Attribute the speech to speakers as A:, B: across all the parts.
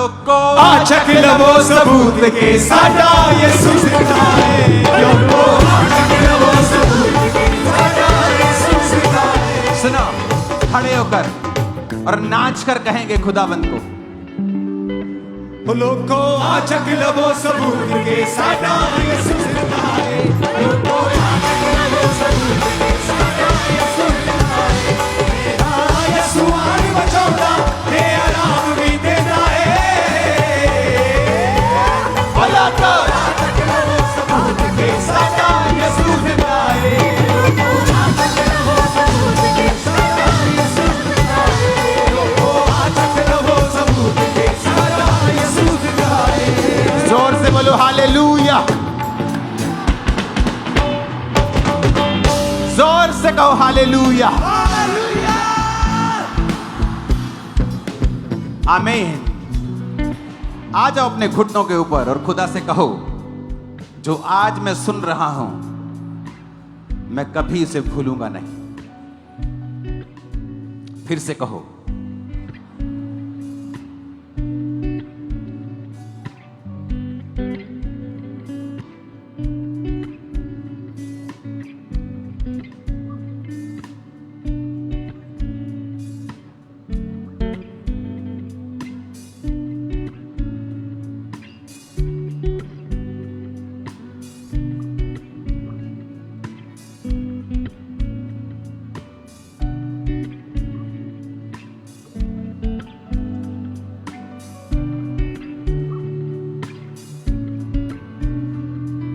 A: लोको
B: आचक लवो सबूत के साडा यसू जिंदा है। लोको आचक लवो सबूत के साडा यसू जिंदा है।
A: सुनो, खड़े होकर और नाच कर कहेंगे खुदावंद को,
B: लोको आचक लवो सबूत के साडा यसू जिंदा है। लोको आचक लवो सबूत के साडा यसू जिंदा है। तेरा यसू आन बचाउंदा ते आराम भी देता है। लोको आचक लवो सबूत के साडा यसू जिंदा है। लोको आचक लवो सबूत के साडा यसू जिंदा है। लोको आचक लवो सबूत के साडा यसू जिंदा है।
A: जोर से बोलो हालेलुया, जोर से कहो हालेलुया, आमीन। आ जाओ अपने घुटनों के ऊपर और खुदा से कहो, जो आज मैं सुन रहा हूं मैं कभी इसे भूलूंगा नहीं। फिर से कहो,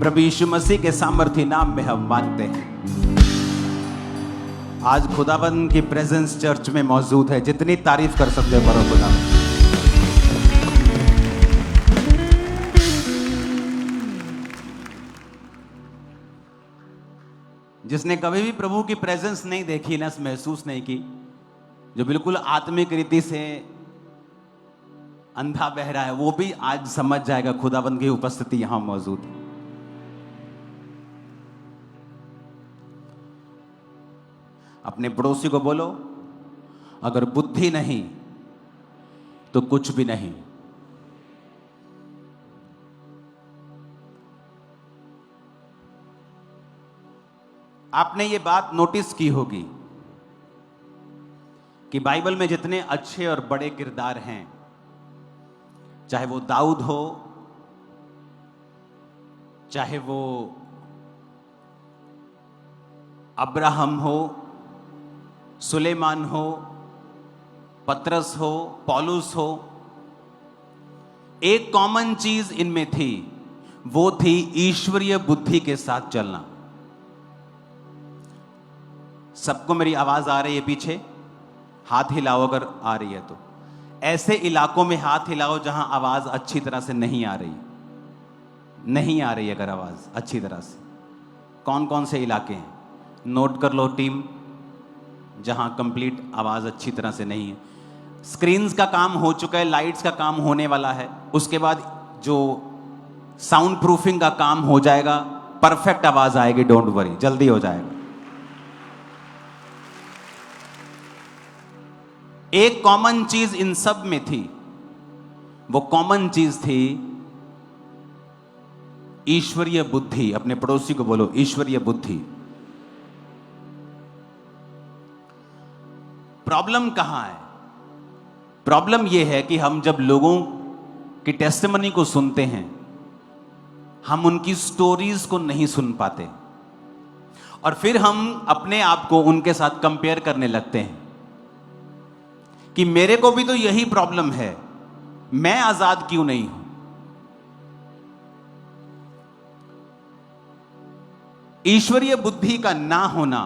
A: प्रभु यीशु मसीह के सामर्थ्य नाम में हम मानते हैं, आज खुदावंद की प्रेजेंस चर्च में मौजूद है। जितनी तारीफ कर सकते हो करो खुदा। जिसने कभी भी प्रभु की प्रेजेंस नहीं देखी ना, महसूस नहीं की, जो बिल्कुल आत्मिक रीति से अंधा बहरा है, वो भी आज समझ जाएगा खुदावंद की उपस्थिति यहां मौजूद है। अपने पड़ोसी को बोलो, अगर बुद्धि नहीं तो कुछ भी नहीं। आपने ये बात नोटिस की होगी कि बाइबल में जितने अच्छे और बड़े किरदार हैं, चाहे वो दाऊद हो, चाहे वो अब्राहम हो, सुलेमान हो, पतरस हो, पौलुस हो, एक कॉमन चीज इनमें थी, वो थी ईश्वरीय बुद्धि के साथ चलना। सबको मेरी आवाज आ रही है पीछे? हाथ हिलाओ अगर आ रही है तो। ऐसे इलाकों में हाथ हिलाओ जहां आवाज अच्छी तरह से नहीं आ रही, नहीं आ रही अगर आवाज अच्छी तरह से। कौन कौन से इलाके हैं नोट कर लो टीम, जहां कंप्लीट आवाज अच्छी तरह से नहीं है। स्क्रीन्स का काम हो चुका है, लाइट्स का काम होने वाला है, उसके बाद जो साउंड प्रूफिंग का काम हो जाएगा, परफेक्ट आवाज आएगी, डोंट वरी, जल्दी हो जाएगा। एक कॉमन चीज इन सब में थी, वो कॉमन चीज थी ईश्वरीय बुद्धि। अपने पड़ोसी को बोलो, ईश्वरीय बुद्धि। प्रॉब्लम कहां है? प्रॉब्लम यह है कि हम जब लोगों की टेस्टिमनी को सुनते हैं, हम उनकी स्टोरीज को नहीं सुन पाते और फिर हम अपने आप को उनके साथ कंपेयर करने लगते हैं कि मेरे को भी तो यही प्रॉब्लम है, मैं आजाद क्यों नहीं हूं। ईश्वरीय बुद्धि का ना होना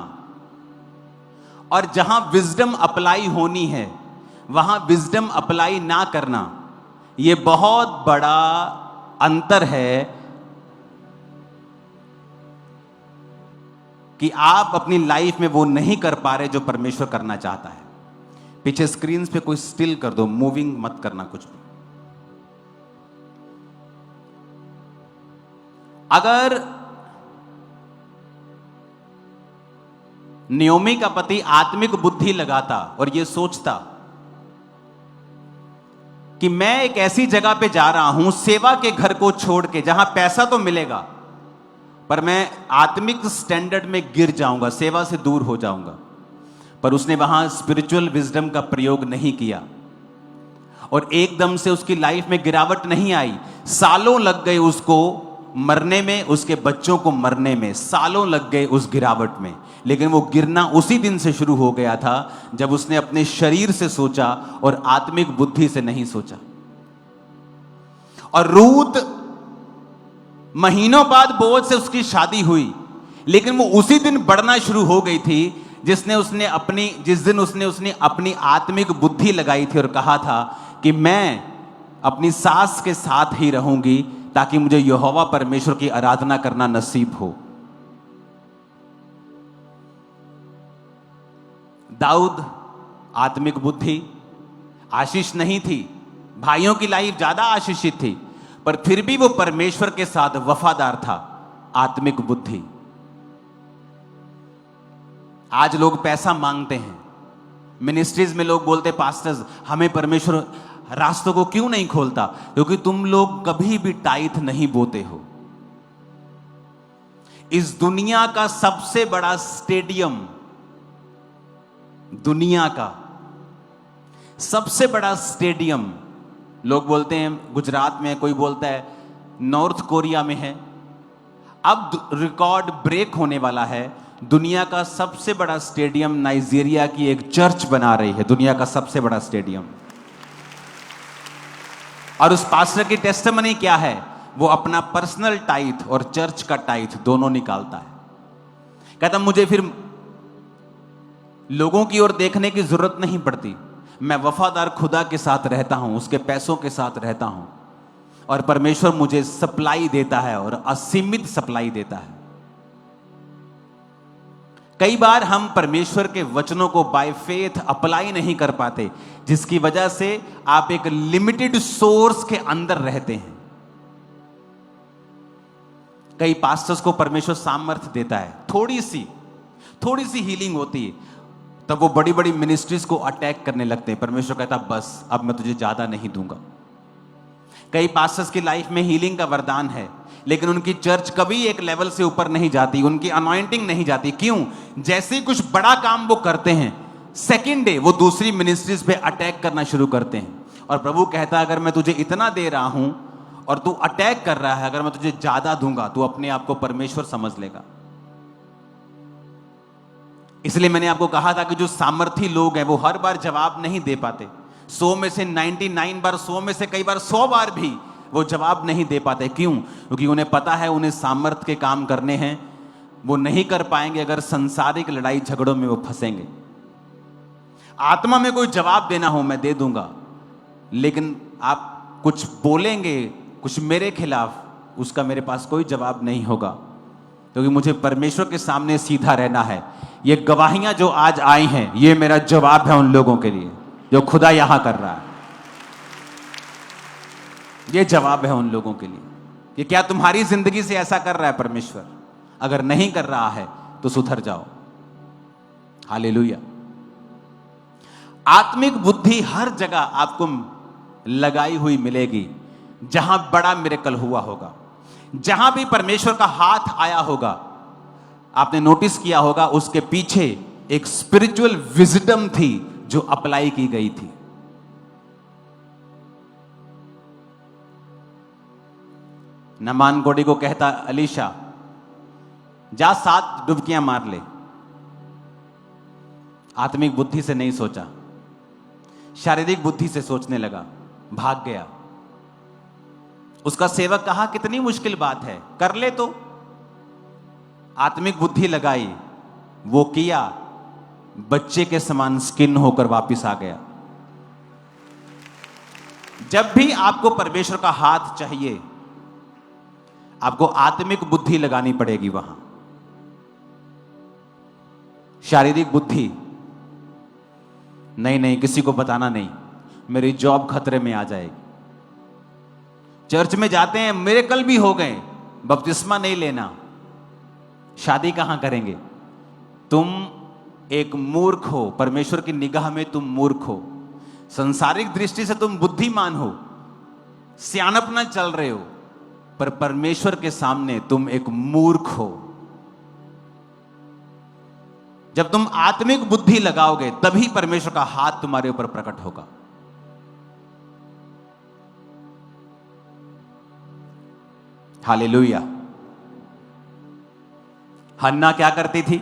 A: और जहां विजडम अप्लाई होनी है वहां विजडम अप्लाई ना करना, यह बहुत बड़ा अंतर है कि आप अपनी लाइफ में वो नहीं कर पा रहे जो परमेश्वर करना चाहता है। पीछे स्क्रीन पे कोई स्टिल कर दो, मूविंग मत करना कुछ भी। अगर नियोमी का पति आत्मिक बुद्धि लगाता और यह सोचता कि मैं एक ऐसी जगह पे जा रहा हूं, सेवा के घर को छोड़ के, जहां पैसा तो मिलेगा पर मैं आत्मिक स्टैंडर्ड में गिर जाऊंगा, सेवा से दूर हो जाऊंगा। पर उसने वहां स्पिरिचुअल विजडम का प्रयोग नहीं किया और एकदम से उसकी लाइफ में गिरावट नहीं आई। सालों लग गए उसको मरने में, उसके बच्चों को मरने में सालों लग गए उस गिरावट में। लेकिन वो गिरना उसी दिन से शुरू हो गया था जब उसने अपने शरीर से सोचा और आत्मिक बुद्धि से नहीं सोचा। और रूत महीनों बाद बोअज से उसकी शादी हुई, लेकिन वो उसी दिन बढ़ना शुरू हो गई थी जिस दिन उसने अपनी आत्मिक बुद्धि लगाई थी और कहा था कि मैं अपनी सास के साथ ही रहूंगी ताकि मुझे यहोवा परमेश्वर की आराधना करना नसीब हो। दाऊद आत्मिक बुद्धि, आशीष नहीं थी, भाइयों की लाइफ ज्यादा आशीषित थी, पर फिर भी वो परमेश्वर के साथ वफादार था। आत्मिक बुद्धि। आज लोग पैसा मांगते हैं, मिनिस्ट्रीज में लोग बोलते पास्टर्स हमें परमेश्वर रास्तों को क्यों नहीं खोलता? क्योंकि तुम लोग कभी भी टाइथ नहीं बोते हो। इस दुनिया का सबसे बड़ा स्टेडियम, दुनिया का सबसे बड़ा स्टेडियम, लोग बोलते हैं गुजरात में, कोई बोलता है नॉर्थ कोरिया में है। अब रिकॉर्ड ब्रेक होने वाला है। दुनिया का सबसे बड़ा स्टेडियम नाइजीरिया की एक चर्च बना रही है, दुनिया का सबसे बड़ा स्टेडियम। और उस पास्टर की टेस्टिमनी क्या है? वो अपना पर्सनल टाइथ और चर्च का टाइथ दोनों निकालता है। कहता मुझे फिर लोगों की ओर देखने की जरूरत नहीं पड़ती, मैं वफादार खुदा के साथ रहता हूं, उसके पैसों के साथ रहता हूं और परमेश्वर मुझे सप्लाई देता है और असीमित सप्लाई देता है। कई बार हम परमेश्वर के वचनों को बाय फेथ अप्लाई नहीं कर पाते, जिसकी वजह से आप एक लिमिटेड सोर्स के अंदर रहते हैं। कई पास्टर्स को परमेश्वर सामर्थ्य देता है, थोड़ी सी हीलिंग होती है, तब वो बड़ी बड़ी मिनिस्ट्रीज को अटैक करने लगते हैं। परमेश्वर कहता बस अब मैं तुझे ज्यादा नहीं दूंगा। कई पास्टर्स की लाइफ में हीलिंग का वरदान है, लेकिन उनकी चर्च कभी एक लेवल से ऊपर नहीं जाती, उनकी अनॉइंटिंग नहीं जाती। क्यों? जैसे ही कुछ बड़ा काम वो करते हैं, सेकंड डे वो दूसरी मिनिस्ट्रीज पे अटैक करना शुरू करते हैं। और प्रभु कहता है अगर मैं तुझे इतना दे रहा हूं और तू अटैक कर रहा है, अगर मैं तुझे ज्यादा दूंगा तो अपने आप को परमेश्वर समझ लेगा। इसलिए मैंने आपको कहा था कि जो सामर्थी लोग हैं वो हर बार जवाब नहीं दे पाते। 100 में से 99 बार, 100 में से कई बार 100 बार भी वो जवाब नहीं दे पाते। क्यों? क्योंकि उन्हें पता है उन्हें सामर्थ्य के काम करने हैं, वो नहीं कर पाएंगे अगर संसारिक लड़ाई झगड़ों में वो फंसेंगे। आत्मा में कोई जवाब देना हो मैं दे दूंगा, लेकिन आप कुछ बोलेंगे कुछ मेरे खिलाफ, उसका मेरे पास कोई जवाब नहीं होगा, क्योंकि मुझे परमेश्वर के सामने सीधा रहना है। ये गवाहियां जो आज आई हैं, ये मेरा जवाब है उन लोगों के लिए जो खुदा यहां कर रहा है। ये जवाब है उन लोगों के लिए कि क्या तुम्हारी जिंदगी से ऐसा कर रहा है परमेश्वर? अगर नहीं कर रहा है तो सुधर जाओ। हालेलुया। आत्मिक बुद्धि हर जगह आपको लगाई हुई मिलेगी जहां बड़ा मिरेकल हुआ होगा, जहां भी परमेश्वर का हाथ आया होगा। आपने नोटिस किया होगा उसके पीछे एक स्पिरिचुअल विजडम थी जो अप्लाई की गई थी। नमान गोडी को कहता अलीशा जा 7 डुबकियां मार ले। आत्मिक बुद्धि से नहीं सोचा, शारीरिक बुद्धि से सोचने लगा, भाग गया। उसका सेवक कहा कितनी मुश्किल बात है, कर ले तो। आत्मिक बुद्धि लगाई, वो किया, बच्चे के समान स्किन होकर वापस आ गया। जब भी आपको परमेश्वर का हाथ चाहिए, आपको आत्मिक बुद्धि लगानी पड़ेगी वहां। शारीरिक बुद्धि नहीं, किसी को बताना नहीं, मेरी जॉब खतरे में आ जाएगी। चर्च में जाते हैं, मिरेकल भी हो गए, बपतिस्मा नहीं लेना, शादी कहां करेंगे? तुम एक मूर्ख हो, परमेश्वर की निगाह में तुम मूर्ख हो। संसारिक दृष्टि से तुम बुद्धिमान हो, सियानपना चल रहे हो, पर परमेश्वर के सामने तुम एक मूर्ख हो। जब तुम आत्मिक बुद्धि लगाओगे तभी परमेश्वर का हाथ तुम्हारे ऊपर प्रकट होगा। हालेलुया। हन्ना क्या करती थी?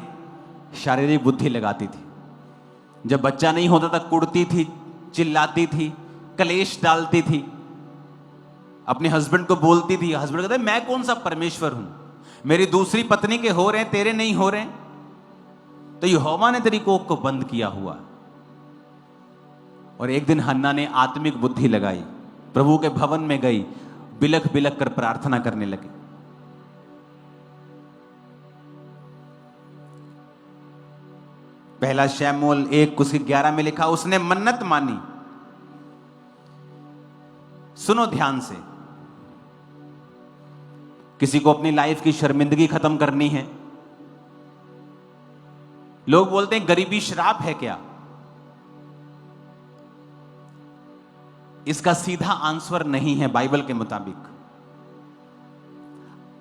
A: शारीरिक बुद्धि लगाती थी। जब बच्चा नहीं होता था कुड़ती थी, चिल्लाती थी, कलेश डालती थी, अपने हस्बैंड को बोलती थी। हस्बैंड कहते मैं कौन सा परमेश्वर हूं, मेरी दूसरी पत्नी के हो रहे हैं, तेरे नहीं हो रहे। तो यहोवा ने तेरी कोख को बंद किया हुआ। और एक दिन हन्ना ने आत्मिक बुद्धि लगाई, प्रभु के भवन में गई, बिलख बिलख कर प्रार्थना करने लगी। पहला शमूएल 1:11 में लिखा, उसने मन्नत मानी। सुनो ध्यान से, किसी को अपनी लाइफ की शर्मिंदगी खत्म करनी है। लोग बोलते हैं गरीबी श्राप है क्या? इसका सीधा आंसर नहीं है बाइबल के मुताबिक।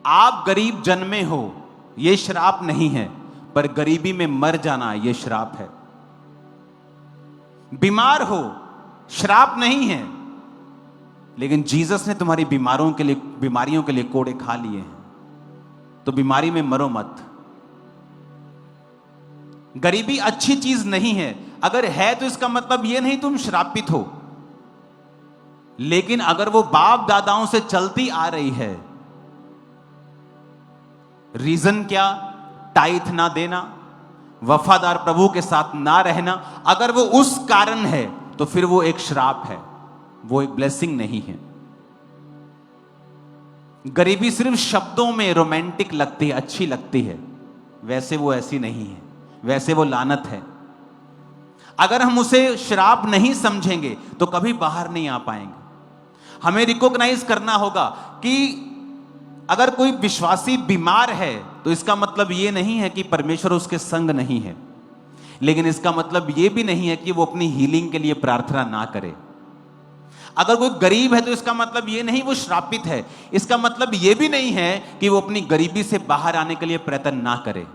A: आप गरीब जन्मे हो यह श्राप नहीं है, पर गरीबी में मर जाना यह श्राप है। बीमार हो श्राप नहीं है, लेकिन जीसस ने तुम्हारी बीमारियों के लिए कोड़े खा लिए हैं, तो बीमारी में मरो मत। गरीबी अच्छी चीज नहीं है, अगर है तो इसका मतलब यह नहीं तुम श्रापित हो। लेकिन अगर वो बाप दादाओं से चलती आ रही है, रीजन क्या? टाइथ ना देना, वफादार प्रभु के साथ ना रहना, अगर वो उस कारण है तो फिर वो एक श्राप है, वो एक ब्लेसिंग नहीं है। गरीबी सिर्फ शब्दों में रोमांटिक लगती है, अच्छी लगती है, वैसे वो ऐसी नहीं है, वैसे वो लानत है। अगर हम उसे श्राप नहीं समझेंगे तो कभी बाहर नहीं आ पाएंगे। हमें रिकॉग्नाइज करना होगा कि अगर कोई विश्वासी बीमार है तो इसका मतलब यह नहीं है कि परमेश्वर उसके संग नहीं है, लेकिन इसका मतलब यह भी नहीं है कि वो अपनी हीलिंग के लिए प्रार्थना ना करे। अगर कोई गरीब है तो इसका मतलब यह नहीं वो श्रापित है, इसका मतलब यह भी नहीं है कि वो अपनी गरीबी से बाहर आने के लिए प्रयत्न ना करे।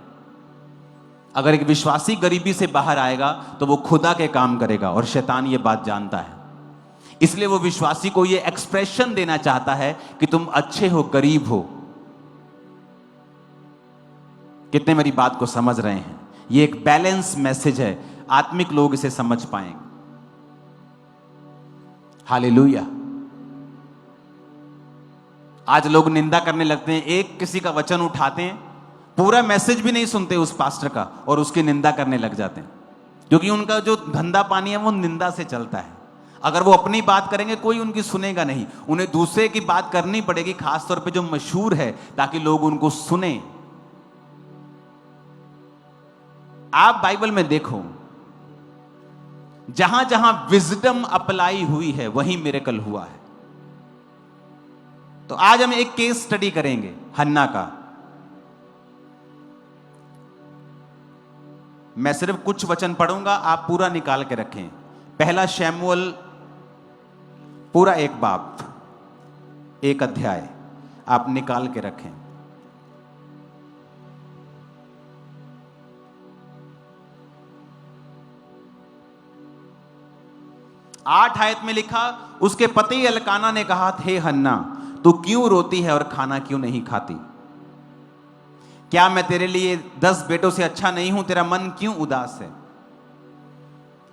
A: अगर एक विश्वासी गरीबी से बाहर आएगा तो वो खुदा के काम करेगा, और शैतान ये बात जानता है। इसलिए वो विश्वासी को ये एक्सप्रेशन देना चाहता है कि तुम अच्छे हो, गरीब हो। कितने मेरी बात को समझ रहे हैं? ये एक बैलेंस मैसेज है, आत्मिक लोग इसे समझ पाएंगे। हालेलुया। आज लोग निंदा करने लगते हैं, एक किसी का वचन उठाते हैं, पूरा मैसेज भी नहीं सुनते उस पास्टर का और उसकी निंदा करने लग जाते हैं, क्योंकि उनका जो धंधा पानी है वो निंदा से चलता है। अगर वो अपनी बात करेंगे कोई उनकी सुनेगा नहीं, उन्हें दूसरे की बात करनी पड़ेगी, खासतौर पे जो मशहूर है, ताकि लोग उनको सुने। आप बाइबल में देखो, जहां जहां विजडम अप्लाई हुई है वहीं मिरेकल हुआ है। तो आज हम एक केस स्टडी करेंगे हन्ना का। मैं सिर्फ कुछ वचन पढ़ूंगा, आप पूरा निकाल के रखें। पहला शमूएल पूरा एक बाब, एक अध्याय आप निकाल के रखें। आठ आयत में लिखा, उसके पति एल्काना ने कहा, हे हन्ना, तू क्यों रोती है और खाना क्यों नहीं खाती? क्या मैं तेरे लिए 10 बेटों से अच्छा नहीं हूं? तेरा मन क्यों उदास है?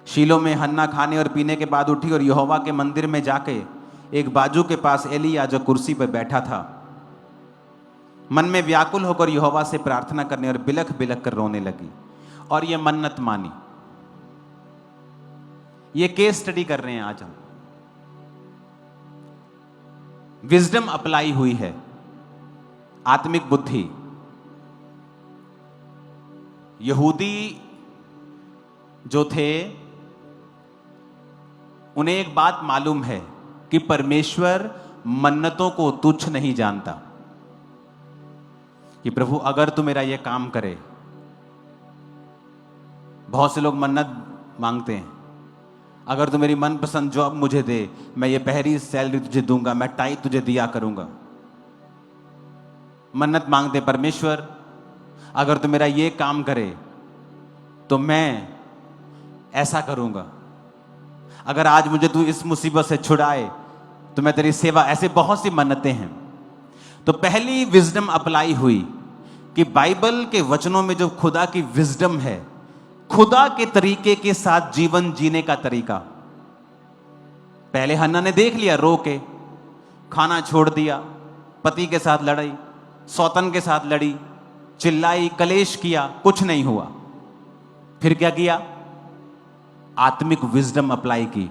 A: शीलो में हन्ना खाने और पीने के बाद उठी और यहोवा के मंदिर में जाके एक बाजू के पास एलिया जो कुर्सी पर बैठा था, मन में व्याकुल होकर यहोवा से प्रार्थना करने और बिलख बिलख कर रोने लगी और यह मन्नत मानी। ये केस स्टडी कर रहे हैं आज हम। विजडम अप्लाई हुई है, आत्मिक बुद्धि। यहूदी जो थे उन्हें एक बात मालूम है कि परमेश्वर मन्नतों को तुच्छ नहीं जानता, कि प्रभु अगर तू मेरा यह काम करे। बहुत से लोग मन्नत मांगते हैं, अगर तू मेरी मनपसंद जॉब मुझे दे, मैं ये पहली सैलरी तुझे दूंगा, मैं टाई तुझे दिया करूंगा। मन्नत मांगते, परमेश्वर अगर तू मेरा ये काम करे तो मैं ऐसा करूंगा, अगर आज मुझे तू इस मुसीबत से छुड़ाए तो मैं तेरी सेवा। ऐसे बहुत सी मन्नतें हैं। तो पहली विजडम अप्लाई हुई कि बाइबल के वचनों में जो खुदा की विजडम है, खुदा के तरीके के साथ जीवन जीने का तरीका। पहले हन्ना ने देख लिया, रो के खाना छोड़ दिया, पति के साथ लड़ी, सौतन के साथ लड़ी, चिल्लाई, कलेश किया, कुछ नहीं हुआ। फिर क्या किया? आत्मिक विजडम अप्लाई की,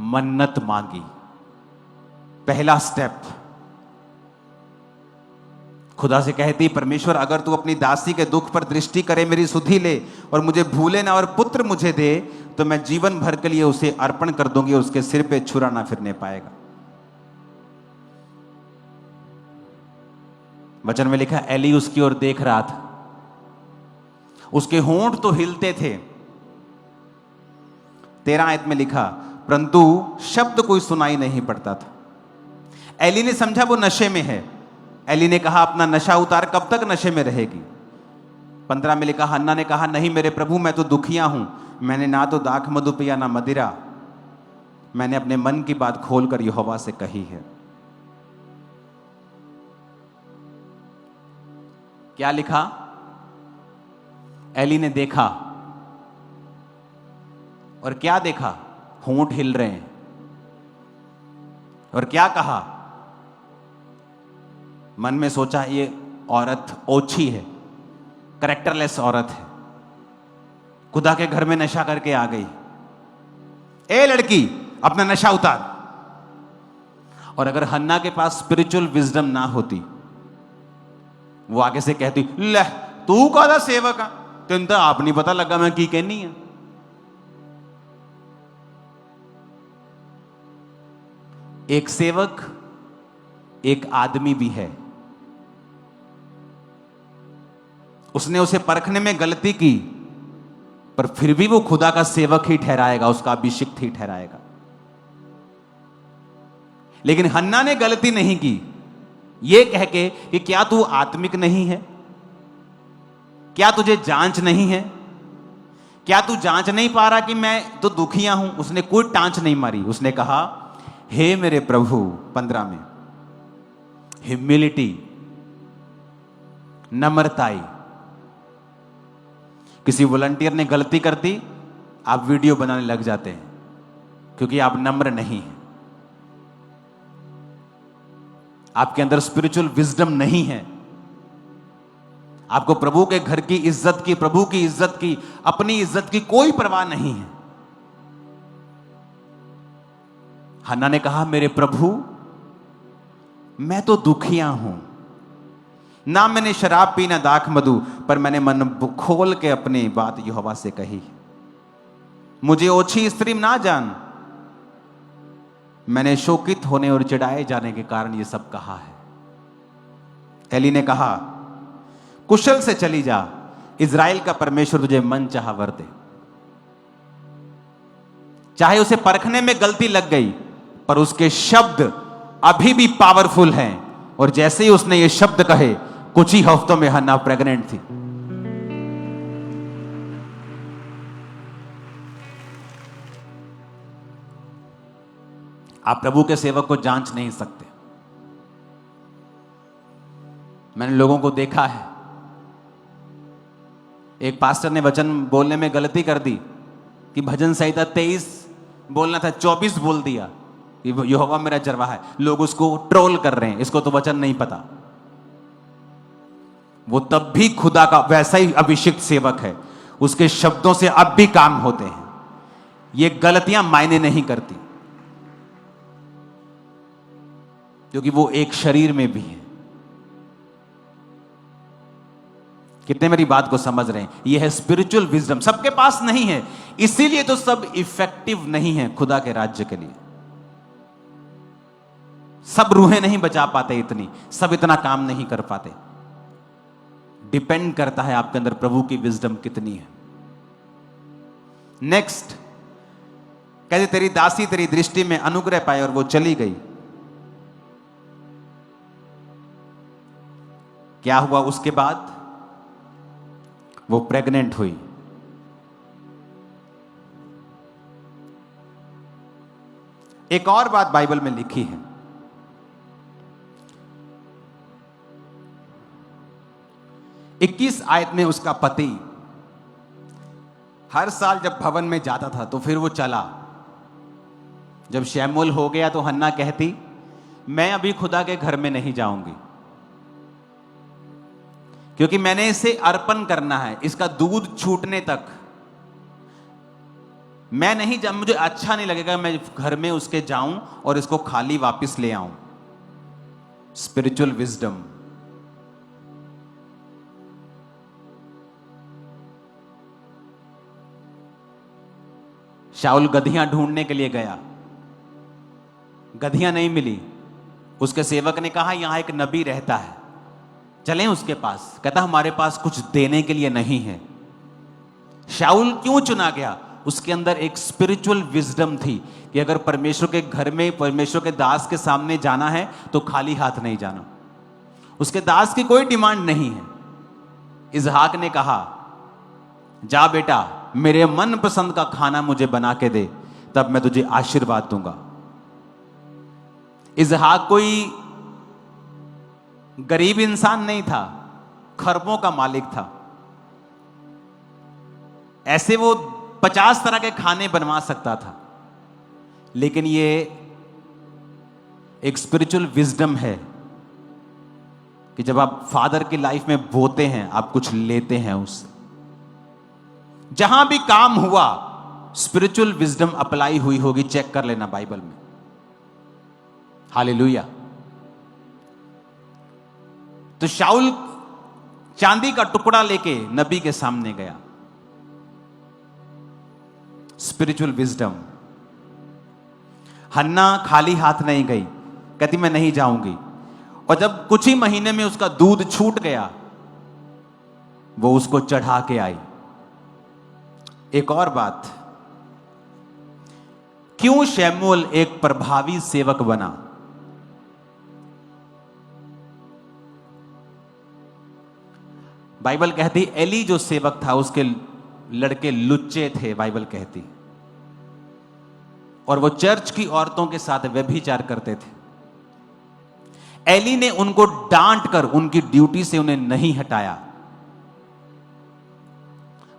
A: मन्नत मांगी। पहला स्टेप, खुदा से कहती, परमेश्वर अगर तू अपनी दासी के दुख पर दृष्टि करे, मेरी सुधि ले और मुझे भूले ना और पुत्र मुझे दे, तो मैं जीवन भर के लिए उसे अर्पण कर दूंगी, उसके सिर पे छुरा ना फिरने पाएगा। वचन में लिखा, एली उसकी ओर देख रहा था, उसके होंठ तो हिलते थे। 13 आयत में लिखा, परंतु शब्द कोई सुनाई नहीं पड़ता था। एली ने समझा वो नशे में है। एली ने कहा, अपना नशा उतार, कब तक नशे में रहेगी? 15 में लिखा, हन्ना ने कहा, नहीं मेरे प्रभु, मैं तो दुखिया हूं, मैंने ना तो दाख मधु पिया ना मदिरा, मैंने अपने मन की बात खोलकर यहोवा से कही है। क्या लिखा? एली ने देखा, और क्या देखा? होंठ हिल रहे हैं। और क्या कहा? मन में सोचा, ये औरत ओछी है, कैरेक्टरलेस औरत है, खुदा के घर में नशा करके आ गई। ए लड़की, अपना नशा उतार। और अगर हन्ना के पास स्पिरिचुअल विजडम ना होती, वो आगे से कहती, ले तू कादा सेवक है, तेन तो आप नहीं पता लगा मैं की कहनी है। एक सेवक एक आदमी भी है। उसने उसे परखने में गलती की, पर फिर भी वो खुदा का सेवक ही ठहराएगा, उसका अभिषिक्त ही ठहराएगा। लेकिन हन्ना ने गलती नहीं की, ये कह के कि क्या तू आत्मिक नहीं है, क्या तुझे जांच नहीं है, क्या तू जांच नहीं पा रहा कि मैं तो दुखिया हूं। उसने कोई टांच नहीं मारी। उसने कहा, हे मेरे प्रभु, 15 में, ह्यूमिलिटी, नम्रताई। किसी वॉलंटियर ने गलती कर दी, आप वीडियो बनाने लग जाते हैं, क्योंकि आप नम्र नहीं हैं, आपके अंदर स्पिरिचुअल विजडम नहीं है। आपको प्रभु के घर की इज्जत की, प्रभु की इज्जत की, अपनी इज्जत की कोई परवाह नहीं है। हन्ना ने कहा, मेरे प्रभु, मैं तो दुखिया हूं, ना मैंने शराब पी ना दाख मधु, पर मैंने मन खोल के अपनी बात यहोवा से कही। मुझे ओछी स्त्री ना जान, मैंने शोकित होने और चिढ़ाए जाने के कारण यह सब कहा है। एली ने कहा, कुशल से चली जा, इज़राइल का परमेश्वर तुझे मन चाहा वर दे। चाहे उसे परखने में गलती लग गई, पर उसके शब्द अभी भी पावरफुल हैं। और जैसे ही उसने ये शब्द कहे, कुछ ही हफ्तों में हन्ना प्रेग्नेंट थी। आप प्रभु के सेवक को जांच नहीं सकते। मैंने लोगों को देखा है, एक पास्टर ने वचन बोलने में गलती कर दी कि भजन संहिता 23 बोलना था, 24 बोल दिया। यहोवा मेरा चरवाहा है। लोग उसको ट्रोल कर रहे हैं, इसको तो वचन नहीं पता। वो तब भी खुदा का वैसा ही अभिषिक्त सेवक है, उसके शब्दों से अब भी काम होते हैं। ये गलतियां मायने नहीं करती, क्योंकि वो एक शरीर में भी है। कितने मेरी बात को समझ रहे हैं? ये है स्पिरिचुअल विजडम, सबके पास नहीं है। इसीलिए तो सब इफेक्टिव नहीं है खुदा के राज्य के लिए। सब रूहें नहीं बचा पाते, इतनी सब इतना काम नहीं कर पाते। डिपेंड करता है आपके अंदर प्रभु की विजडम कितनी है। नेक्स्ट, कहते तेरी दासी तेरी दृष्टि में अनुग्रह पाए, और वो चली गई। क्या हुआ उसके बाद? वो प्रेग्नेंट हुई। एक और बात बाइबल में लिखी है, 21 आयत में उसका पति हर साल जब भवन में जाता था तो फिर वो चला। जब शैमूएल हो गया तो हन्ना कहती, मैं अभी खुदा के घर में नहीं जाऊंगी, क्योंकि मैंने इसे अर्पण करना है, इसका दूध छूटने तक मैं नहीं जा, मुझे अच्छा नहीं लगेगा मैं घर में उसके जाऊं और इसको खाली वापस ले आऊं। Spiritual wisdom. शाऊल गधियां ढूंढने के लिए गया, गधियां नहीं मिली। उसके सेवक ने कहा यहां एक नबी रहता है, चलें उसके पास। कहता हमारे पास कुछ देने के लिए नहीं है। शाऊल क्यों चुना गया? उसके अंदर एक स्पिरिचुअल विजडम थी कि अगर परमेश्वर के घर में परमेश्वर के दास के सामने जाना है तो खाली हाथ नहीं जाना। उसके दास की कोई डिमांड नहीं है। इसहाक ने कहा, जा बेटा मेरे मन पसंद का खाना मुझे बना के दे, तब मैं तुझे आशीर्वाद दूंगा। इसहाक कोई गरीब इंसान नहीं था, खरबों का मालिक था। ऐसे वो 50 तरह के खाने बनवा सकता था, लेकिन ये एक स्पिरिचुअल विजडम है कि जब आप फादर की लाइफ में बोते हैं, आप कुछ लेते हैं उससे। जहां भी काम हुआ स्पिरिचुअल विजडम अप्लाई हुई होगी, चेक कर लेना बाइबल में। हालेलुया। तो शाऊल चांदी का टुकड़ा लेके नबी के सामने गया। Spiritual wisdom. हन्ना खाली हाथ नहीं गई, कहती मैं नहीं जाऊंगी। और जब कुछ ही महीने में उसका दूध छूट गया, वो उसको चढ़ा के आई। एक और बात, क्यों शैमूएल एक प्रभावी सेवक बना? बाइबल कहती एली जो सेवक था उसके लड़के लुच्चे थे, बाइबल कहती, और वो चर्च की औरतों के साथ व्यभिचार करते थे। एली ने उनको डांट कर उनकी ड्यूटी से उन्हें नहीं हटाया,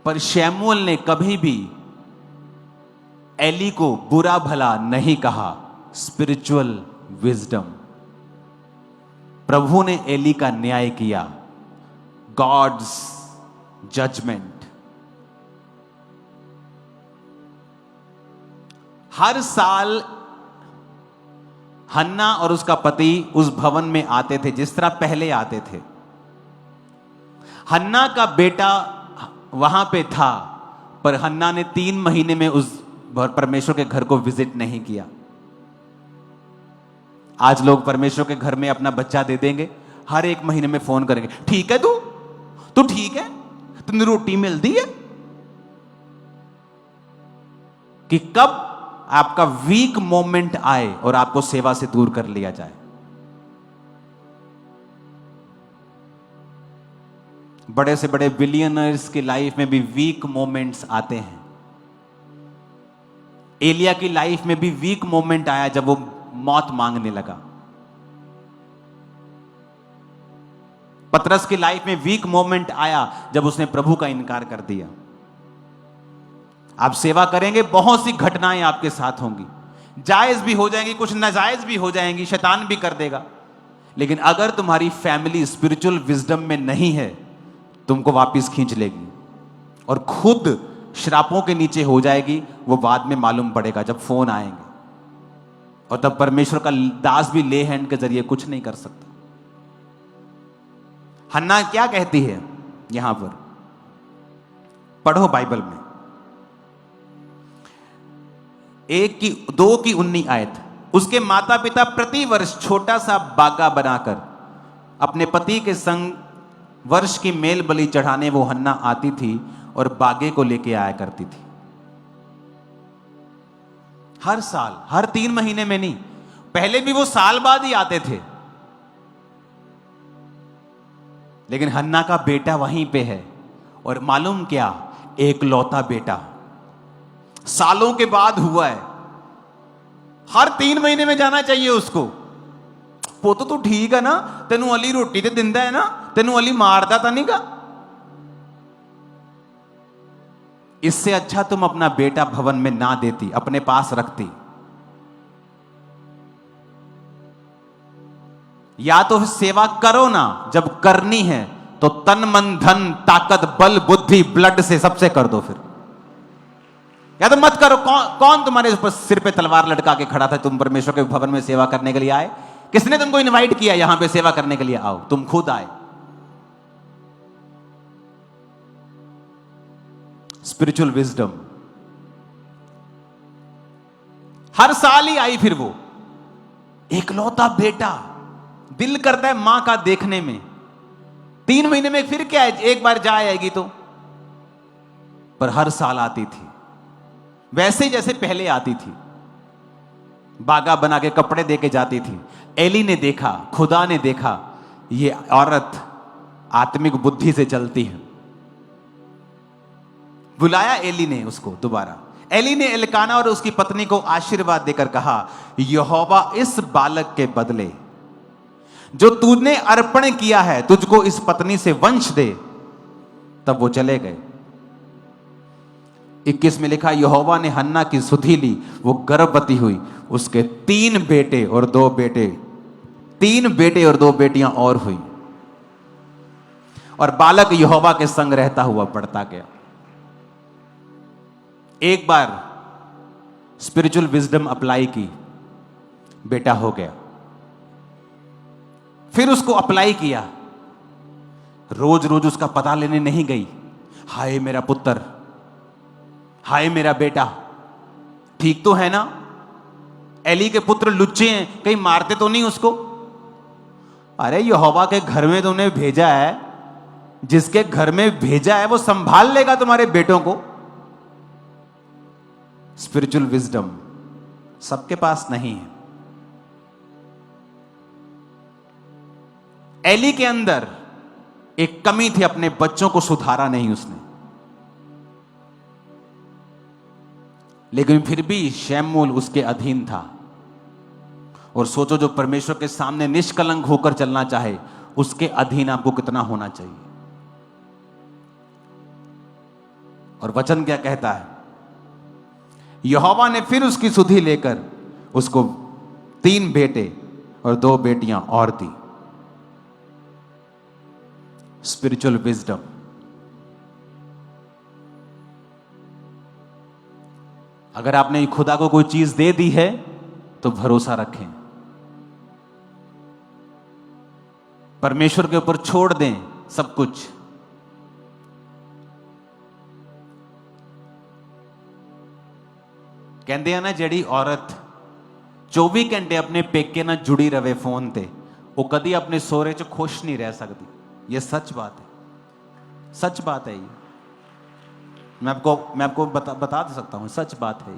A: पर शैमूएल ने कभी भी एली को बुरा भला नहीं कहा। Spiritual wisdom. प्रभु ने एली का न्याय किया। God's judgement. हर साल हन्ना और उसका पति उस भवन में आते थे जिस तरह पहले आते थे। हन्ना का बेटा वहां पे था, पर हन्ना ने 3 महीने में उस परमेश्वर के घर को विजिट नहीं किया। आज लोग परमेश्वर के घर में अपना बच्चा दे देंगे, हर 1 महीने में फोन करेंगे, ठीक है तू ठीक है, तुमने रोटी मिलती है? कि कब आपका वीक मोमेंट आए और आपको सेवा से दूर कर लिया जाए। बड़े से बड़े बिलियनर्स की लाइफ में भी वीक मोमेंट्स आते हैं। एलिया की लाइफ में भी वीक मोमेंट आया जब वो मौत मांगने लगा। पतरस की लाइफ में वीक मोमेंट आया जब उसने प्रभु का इनकार कर दिया। आप सेवा करेंगे, बहुत सी घटनाएं आपके साथ होंगी, जायज भी हो जाएंगी, कुछ नाजायज भी हो जाएंगी, शैतान भी कर देगा। लेकिन अगर तुम्हारी फैमिली स्पिरिचुअल विजडम में नहीं है, तुमको वापस खींच लेगी और खुद श्रापों के नीचे हो जाएगी। वो बाद में मालूम पड़ेगा जब फोन आएंगे, और तब परमेश्वर का दास भी ले हैंड के जरिए कुछ नहीं कर सकता। हन्ना क्या कहती है यहां पर? पढ़ो बाइबल में 2 की 19 आयत। उसके माता पिता प्रति वर्ष छोटा सा बागा बनाकर अपने पति के संग वर्ष की मेल बलि चढ़ाने वो हन्ना आती थी और बागे को लेके आया करती थी। हर साल, हर 3 महीने में नहीं। पहले भी वो साल बाद ही आते थे, लेकिन हन्ना का बेटा वहीं पे है। और मालूम क्या, एक लौता बेटा सालों के बाद हुआ है। हर 3 महीने में जाना चाहिए उसको। पुੱਤ तू ठीक है ना, तेनू अली रोटी ते दिंदा है ना, तेनू अली मारदा तो नहीं गा। इससे अच्छा तुम अपना बेटा भवन में ना देती, अपने पास रखती। या तो सेवा करो ना, जब करनी है तो तन मन धन ताकत बल बुद्धि ब्लड से सबसे कर दो फिर। या तो मत करो। कौन तुम्हारे ऊपर सिर पे तलवार लटका के खड़ा था? तुम परमेश्वर के भवन में सेवा करने के लिए आए? किसने तुमको इनवाइट किया यहां पे सेवा करने के लिए? आओ, तुम खुद आए। स्पिरिचुअल विजडम हर साल ही आई। फिर वो एकलौता बेटा, दिल करता है मां का देखने में। 3 महीने में फिर क्या है, एक बार जा आएगी तो, पर हर साल आती थी वैसे जैसे पहले आती थी। बागा बना के कपड़े दे के जाती थी। एली ने देखा, खुदा ने देखा, ये औरत आत्मिक बुद्धि से चलती है। बुलाया एली ने उसको दोबारा। एली ने एलकाना और उसकी पत्नी को आशीर्वाद देकर कहा, यहोवा इस बालक के बदले जो तूने अर्पण किया है, तुझको इस पत्नी से वंश दे। तब वो चले गए। 21 में लिखा, यहोवा ने हन्ना की सुधि ली, वो गर्भवती हुई, उसके 3 बेटे और 2 बेटे, 3 बेटे और 2 बेटियां और हुई, और बालक यहोवा के संग रहता हुआ बढ़ता गया। एक बार स्पिरिचुअल विजडम अप्लाई की, बेटा हो गया। फिर उसको अप्लाई किया। रोज रोज उसका पता लेने नहीं गई, हाय मेरा पुत्र, हाय मेरा बेटा, ठीक तो है ना? एली के पुत्र लुच्चे हैं, कहीं मारते तो नहीं उसको? अरे यहोवा के घर में तुमने भेजा है, जिसके घर में भेजा है वो संभाल लेगा तुम्हारे बेटों को। स्पिरिचुअल विजडम सबके पास नहीं है। एली के अंदर एक कमी थी, अपने बच्चों को सुधारा नहीं उसने। लेकिन फिर भी शमूएल उसके अधीन था। और सोचो, जो परमेश्वर के सामने निष्कलंक होकर चलना चाहे, उसके अधीन आपको कितना होना चाहिए। और वचन क्या कहता है? यहोवा ने फिर उसकी सुधि लेकर उसको 3 बेटे और 2 बेटियां और दी। Spiritual wisdom. अगर आपने खुदा को कोई चीज दे दी है तो भरोसा रखें, परमेश्वर के ऊपर छोड़ दें सब कुछ। कहते हैं ना, जेड़ी औरत 24 घंटे अपने पेके ना जुड़ी रहे फोन ते, वो कभी अपने सोहरे च खुश नहीं रह सकती। ये सच बात है, सच बात है। ये मैं आपको बता सकता हूं, सच बात है।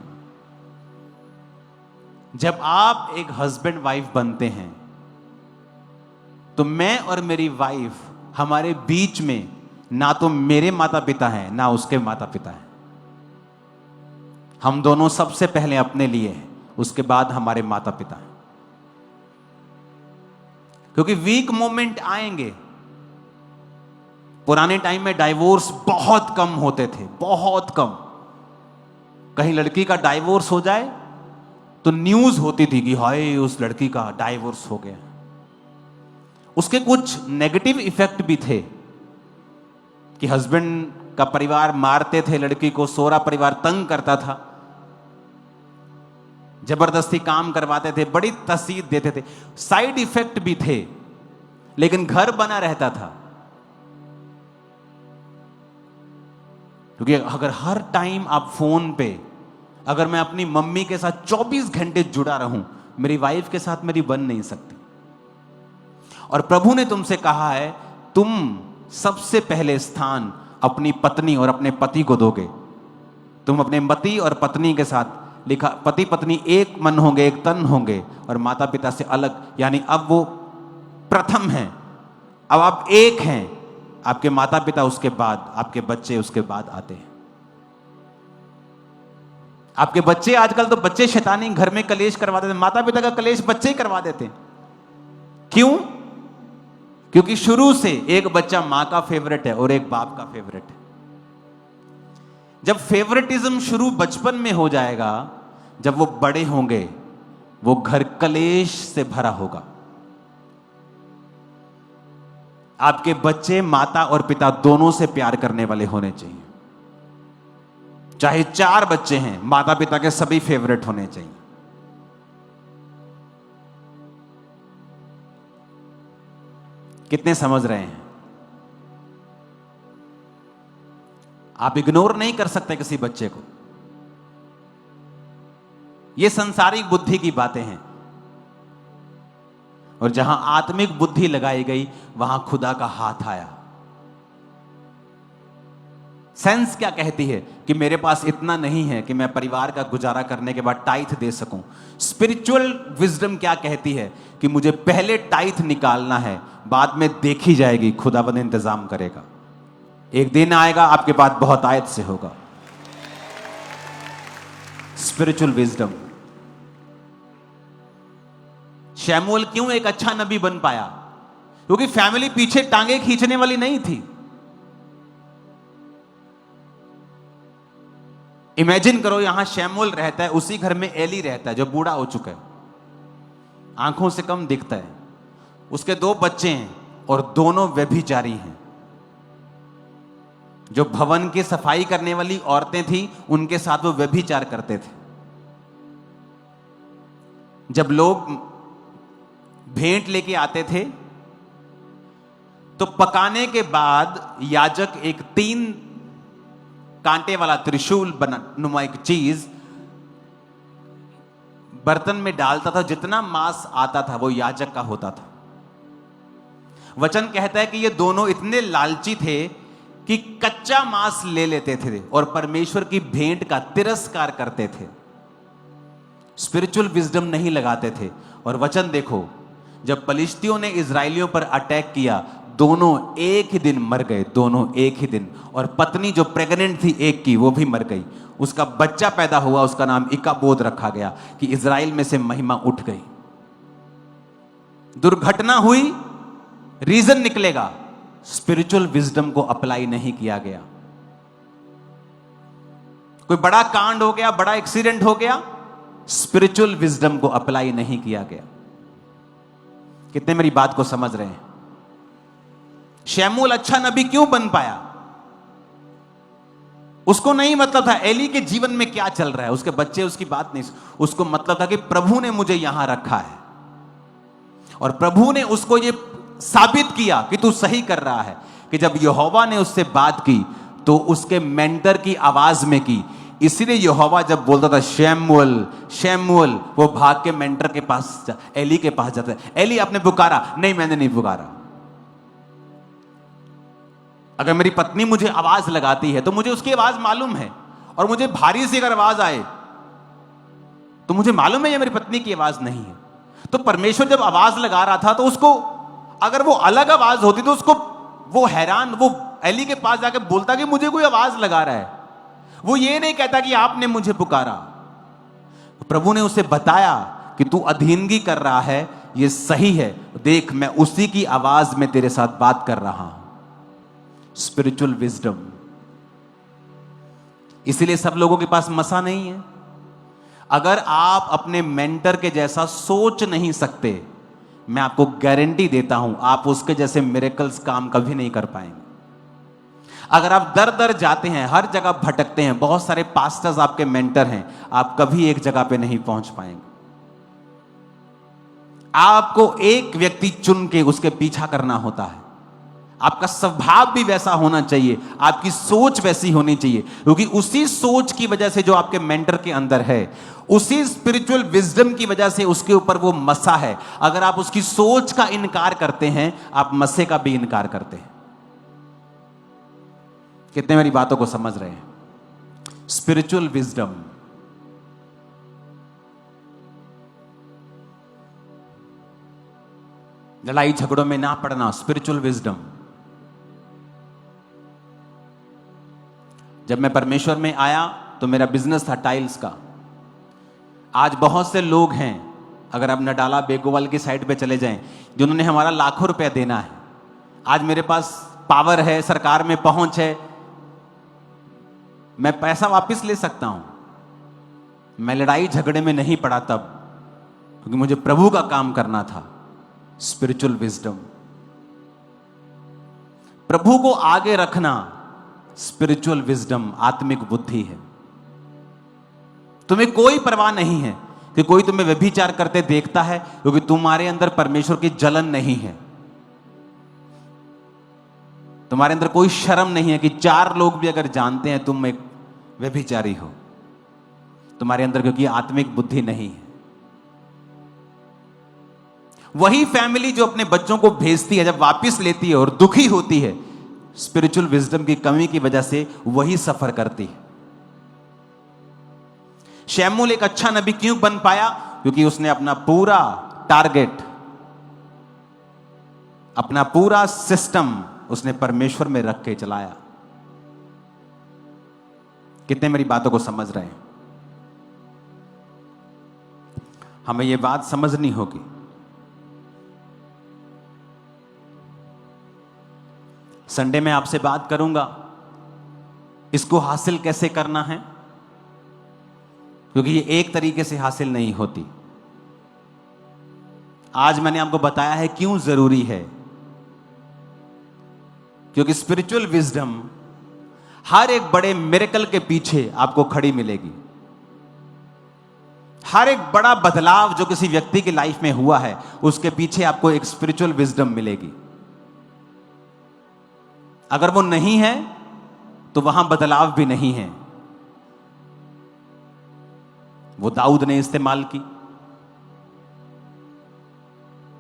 A: जब आप एक हस्बैंड वाइफ बनते हैं तो मैं और मेरी वाइफ, हमारे बीच में ना तो मेरे माता पिता हैं ना उसके माता पिता हैं। हम दोनों सबसे पहले अपने लिए हैं, उसके बाद हमारे माता पिता हैं। क्योंकि वीक मोमेंट आएंगे। पुराने टाइम में डाइवोर्स बहुत कम होते थे, बहुत कम। कहीं लड़की का डाइवोर्स हो जाए तो न्यूज होती थी कि हाय उस लड़की का डाइवोर्स हो गया। उसके कुछ नेगेटिव इफेक्ट भी थे कि हस्बैंड का परिवार मारते थे लड़की को, सोहरा परिवार तंग करता था, जबरदस्ती काम करवाते थे, बड़ी तसीद देते थे। साइड इफेक्ट भी थे, लेकिन घर बना रहता था। क्योंकि अगर हर टाइम आप फोन पे, अगर मैं अपनी मम्मी के साथ 24 घंटे जुड़ा रहूं, मेरी वाइफ के साथ मेरी बन नहीं सकती। और प्रभु ने तुमसे कहा है, तुम सबसे पहले स्थान अपनी पत्नी और अपने पति को दोगे। तुम अपने पति और पत्नी के साथ लिखा पति पत्नी एक मन होंगे, एक तन होंगे और माता पिता से अलग, यानी अब वो प्रथम हैं, अब आप एक हैं। आपके माता पिता उसके बाद, आपके बच्चे उसके बाद आते हैं। आपके बच्चे, आजकल तो बच्चे शैतानी घर में कलेश करवा देते, माता पिता का कलेश बच्चे ही करवा देते हैं। क्यों? क्योंकि शुरू से एक बच्चा मां का फेवरेट है और एक बाप का फेवरेट है। जब फेवरेटिज्म शुरू बचपन में हो जाएगा, जब वो बड़े होंगे वो घर कलेश से भरा होगा। आपके बच्चे माता और पिता दोनों से प्यार करने वाले होने चाहिए। चाहे 4 बच्चे हैं, माता पिता के सभी फेवरेट होने चाहिए। कितने समझ रहे हैं? आप इग्नोर नहीं कर सकते किसी बच्चे को। ये संसारिक बुद्धि की बातें हैं, और जहां आत्मिक बुद्धि लगाई गई वहां खुदा का हाथ आया। सेंस क्या कहती है कि मेरे पास इतना नहीं है कि मैं परिवार का गुजारा करने के बाद टाइथ दे सकूं। स्पिरिचुअल विजडम क्या कहती है कि मुझे पहले टाइथ निकालना है, बाद में देखी जाएगी, खुदावंद इंतजाम करेगा। एक दिन आएगा आपके पास बहुत आयत से होगा। Spiritual wisdom. शमूएल क्यों एक अच्छा नबी बन पाया? क्योंकि फैमिली पीछे टांगे खींचने वाली नहीं थी। इमेजिन करो, यहां शमूएल रहता है, उसी घर में एली रहता है जो बूढ़ा हो चुका है, आंखों से कम दिखता है। उसके 2 बच्चे हैं और दोनों व्यभिचारी हैं। जो भवन की सफाई करने वाली औरतें थी उनके साथ वो व्यभिचार करते थे। जब लोग भेंट लेके आते थे तो पकाने के बाद याजक एक 3 कांटे वाला त्रिशूल बना नुमा एक चीज बर्तन में डालता था। जितना मांस आता था वो याजक का होता था। वचन कहता है कि ये दोनों इतने लालची थे कि कच्चा मांस ले लेते थे और परमेश्वर की भेंट का तिरस्कार करते थे। स्पिरिचुअल विजडम नहीं लगाते थे। और वचन देखो, जब पलिश्तियों ने इजराइलियों पर अटैक किया, दोनों एक ही दिन मर गए, दोनों एक ही दिन। और पत्नी जो प्रेग्नेंट थी एक की, वो भी मर गई। उसका बच्चा पैदा हुआ, उसका नाम इकाबोद रखा गया कि इजराइल में से महिमा उठ गई। दुर्घटना हुई, रीजन निकलेगा, स्पिरिचुअल विजडम को अप्लाई नहीं किया गया। कोई बड़ा कांड हो गया, बड़ा एक्सीडेंट हो गया, स्पिरिचुअल विजडम को अप्लाई नहीं किया गया। कितने मेरी बात को समझ रहे हैं? शमूएल अच्छा नबी क्यों बन पाया? उसको नहीं मतलब था एली के जीवन में क्या चल रहा है, उसके बच्चे उसकी बात नहीं। उसको मतलब था कि प्रभु ने मुझे यहां रखा है और प्रभु ने उसको ये साबित किया कि तू सही कर रहा है। कि जब यहोवा ने उससे बात की तो उसके मेंटर की आवाज में की। इसीलिए यहोवा जब बोलता था शमूएल शमूएल, वो भाग के मेंटर के पास एली के पास जाता है। एली आपने पुकारा? नहीं, मैंने नहीं पुकारा। अगर मेरी पत्नी मुझे आवाज लगाती है तो मुझे उसकी आवाज मालूम है, और मुझे भारी सी अगर आवाज आए तो मुझे मालूम है ये मेरी पत्नी की आवाज नहीं है। तो परमेश्वर जब आवाज लगा रहा था तो उसको, अगर वो अलग आवाज होती तो उसको, वो हैरान, वो एली के पास जाकर बोलता कि मुझे कोई आवाज लगा रहा है। वो ये नहीं कहता कि आपने मुझे पुकारा। प्रभु ने उसे बताया कि तू अधीनगी कर रहा है, ये सही है, देख मैं उसी की आवाज में तेरे साथ बात कर रहा हूं। Spiritual wisdom. इसीलिए सब लोगों के पास मसा नहीं है। अगर आप अपने मेंटर के जैसा सोच नहीं सकते, मैं आपको गारंटी देता हूं आप उसके जैसे मिरेकल्स काम कभी नहीं कर पाएंगे। अगर आप दर दर जाते हैं, हर जगह भटकते हैं, बहुत सारे पास्टर्स आपके मेंटर हैं, आप कभी एक जगह पे नहीं पहुंच पाएंगे। आपको एक व्यक्ति चुन के उसके पीछा करना होता है। आपका स्वभाव भी वैसा होना चाहिए, आपकी सोच वैसी होनी चाहिए, क्योंकि उसी सोच की वजह से जो आपके मेंटर के अंदर है, उसी स्पिरिचुअल विजडम की वजह से उसके ऊपर वो मसा है। अगर आप उसकी सोच का इनकार करते हैं, आप मसे का भी इनकार करते हैं। कितने मेरी बातों को समझ रहे हैं? Spiritual wisdom. लड़ाई झगड़ों में ना पड़ना, स्पिरिचुअल विजडम। जब मैं परमेश्वर में आया तो मेरा बिजनेस था टाइल्स का। आज बहुत से लोग हैं, अगर आप नडाला बेगोवाल की साइड पे चले जाएं, जिन्होंने हमारा लाखों रुपया देना है। आज मेरे पास पावर है, सरकार में पहुंच है, मैं पैसा वापस ले सकता हूं। मैं लड़ाई झगड़े में नहीं पड़ा तब, क्योंकि मुझे प्रभु का काम करना था। स्पिरिचुअल विजडम, प्रभु को आगे रखना, स्पिरिचुअल विजडम, आत्मिक बुद्धि है। तुम्हें कोई परवाह नहीं है कि कोई तुम्हें व्यभिचार करते देखता है, क्योंकि तुम्हारे अंदर परमेश्वर की जलन नहीं है। तुम्हारे अंदर कोई शर्म नहीं है कि 4 लोग भी अगर जानते हैं तुम एक व्यभिचारी हो, तुम्हारे अंदर, क्योंकि आत्मिक बुद्धि नहीं है। वही फैमिली जो अपने बच्चों को भेजती है, जब वापस लेती है और दुखी होती है, स्पिरिचुअल विजडम की कमी की वजह से वही सफर करती है। शमूएल एक अच्छा नबी क्यों बन पाया? क्योंकि उसने अपना पूरा टारगेट, अपना पूरा सिस्टम उसने परमेश्वर में रख के चलाया। कितने मेरी बातों को समझ रहे हैं? हमें यह बात समझनी होगी। संडे में आपसे बात करूंगा इसको हासिल कैसे करना है, क्योंकि ये एक तरीके से हासिल नहीं होती। आज मैंने आपको बताया है क्यों जरूरी है, क्योंकि स्पिरिचुअल विजडम हर एक बड़े मिरेकल के पीछे आपको खड़ी मिलेगी। हर एक बड़ा बदलाव जो किसी व्यक्ति की लाइफ में हुआ है, उसके पीछे आपको एक स्पिरिचुअल विजडम मिलेगी। अगर वो नहीं है तो वहां बदलाव भी नहीं है। वो दाऊद ने इस्तेमाल की,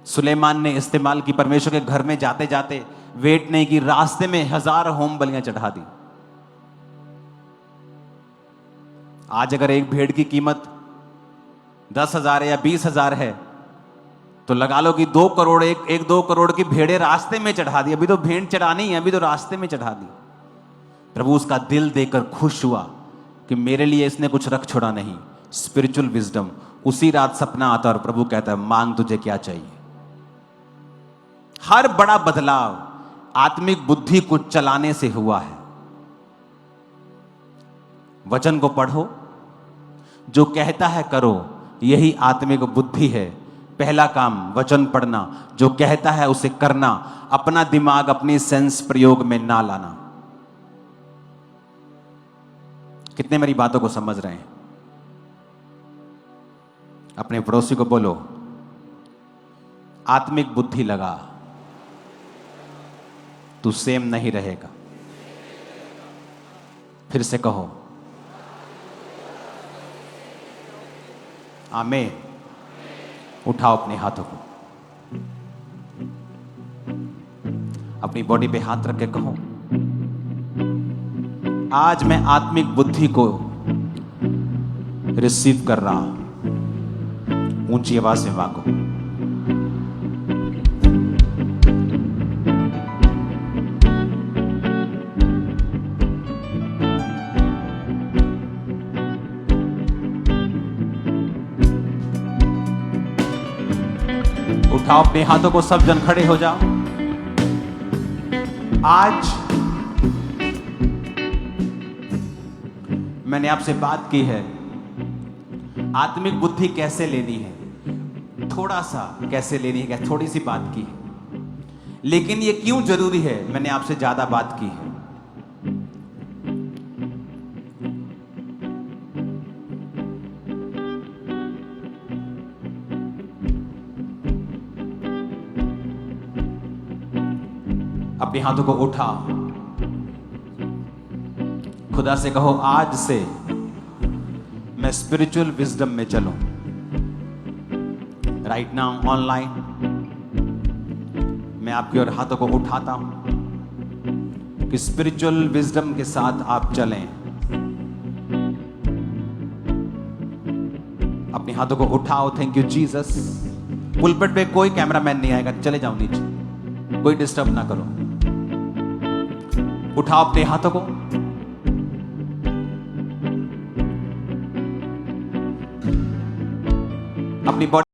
A: सुलेमान ने इस्तेमाल की। परमेश्वर के घर में जाते जाते वेट नहीं की, रास्ते में 1000 होम बलियां चढ़ा दी। आज अगर एक भेड़ की कीमत 10,000 या 20,000 है, तो लगा लो कि 2 करोड़, एक 2 करोड़ की भेड़ें रास्ते में चढ़ा दी। अभी तो भेड़ चढ़ानी है, अभी तो रास्ते में चढ़ा दी। प्रभु उसका दिल देकर खुश हुआ कि मेरे लिए इसने कुछ रख छोड़ा नहीं। Spiritual wisdom. उसी रात सपना आता और प्रभु कहता है, मांग तुझे क्या चाहिए। हर बड़ा बदलाव आत्मिक बुद्धि को चलाने से हुआ है। वचन को पढ़ो, जो कहता है करो, यही आत्मिक बुद्धि है। पहला काम वचन पढ़ना, जो कहता है उसे करना, अपना दिमाग अपनी सेंस प्रयोग में ना लाना। कितने मेरी बातों को समझ रहे हैं? अपने पड़ोसी को बोलो, आत्मिक बुद्धि लगा, तू सेम नहीं रहेगा। फिर से कहो, आमीन। उठाओ अपने हाथों को, अपनी बॉडी पे हाथ रख के कहो, आज मैं आत्मिक बुद्धि को रिसीव कर रहा हूं। ऊंची आवाज से मांगो। उठाओ अपने हाथों को, सब जन खड़े हो जाओ। आज मैंने आपसे बात की है, आत्मिक बुद्धि कैसे लेनी है, थोड़ा सा कैसे लेनी है, थोड़ी सी बात की है। लेकिन ये क्यों जरूरी है, मैंने आपसे ज्यादा बात की है। अपने हाथों को उठाओ, खुदा से कहो, आज से मैं स्पिरिचुअल विजडम में चलूं। राइट नाउ ऑनलाइन मैं आपकी ओर हाथों को उठाता हूं कि स्पिरिचुअल विजडम के साथ आप चलें। अपने हाथों को उठाओ। Thank you Jesus. पुलपिट पे कोई कैमरामैन नहीं आएगा, चले जाओ नीचे, कोई डिस्टर्ब ना करो। उठाओ अपने हाथों को, अपनी बॉडी